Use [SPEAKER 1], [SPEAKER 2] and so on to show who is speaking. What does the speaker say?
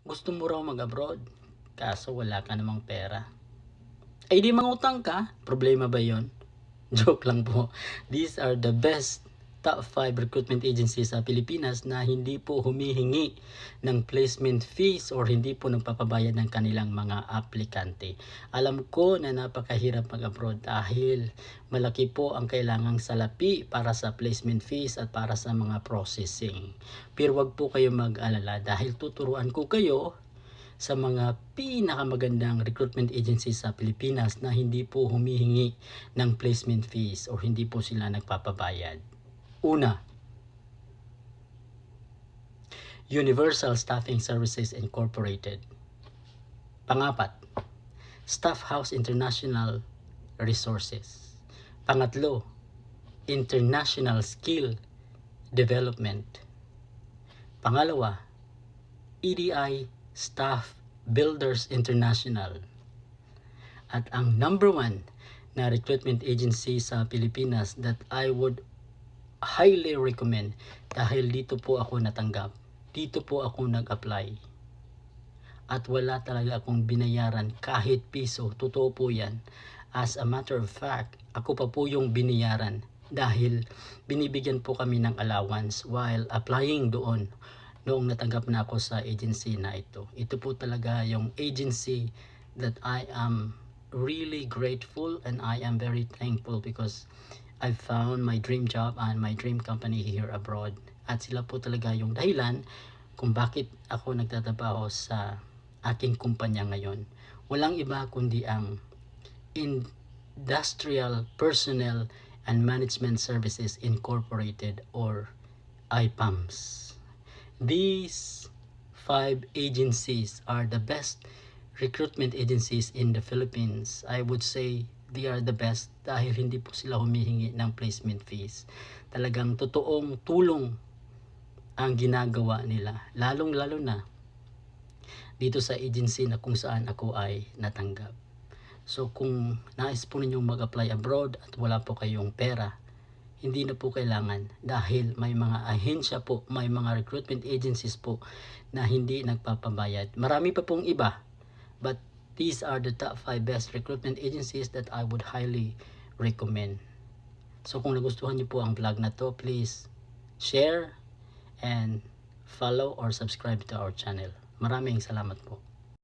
[SPEAKER 1] Gusto mo raw mag-abroad, kaso wala ka namang pera. Ay di mangutang ka, problema ba yon? Joke lang po. These are the best top 5 recruitment agencies sa Pilipinas na hindi po humihingi ng placement fees or hindi po nagpapabayad ng kanilang mga aplikante. Alam ko na napakahirap mag-abroad dahil malaki po ang kailangang salapi para sa placement fees at para sa mga processing. Pero wag po kayo mag-alala dahil tuturuan ko kayo sa mga pinakamagandang recruitment agencies sa Pilipinas na hindi po humihingi ng placement fees o hindi po sila nagpapabayad. Una, Universal Staffing Services Incorporated. Pangapat, Staff House International Resources. Pangatlo, International Skill Development. Pangalawa, EDI Staff Builders International. At ang number 1 na recruitment agency sa Pilipinas that I would highly recommend dahil dito po ako natanggap. Dito po ako nag-apply. At wala talaga akong binayaran kahit piso. Totoo po yan. As a matter of fact, ako pa po yung binayaran dahil binibigyan po kami ng allowance while applying doon noong natanggap na ako sa agency na ito. Ito po talaga yung agency that I am really grateful and I am very thankful because I found my dream job and my dream company here abroad. At sila po talaga yung dahilan kung bakit ako nagtatrabaho sa aking kumpanya ngayon. Walang iba kundi ang Industrial Personnel and Management Services Incorporated or IPAMS. These 5 agencies are the best recruitment agencies in the Philippines. I would say they are the best dahil hindi po sila humihingi ng placement fees. Talagang totoong tulong ang ginagawa nila. Lalong-lalo na dito sa agency na kung saan ako ay natanggap. So kung nais po ninyong mag-apply abroad at wala po kayong pera, hindi na po kailangan dahil may mga ahensya po, may mga recruitment agencies po na hindi nagpapabayad. Marami pa pong iba, but these are the top 5 best recruitment agencies that I would highly recommend. So kung nagustuhan niyo po ang vlog na to, please share and follow or subscribe to our channel. Maraming salamat po.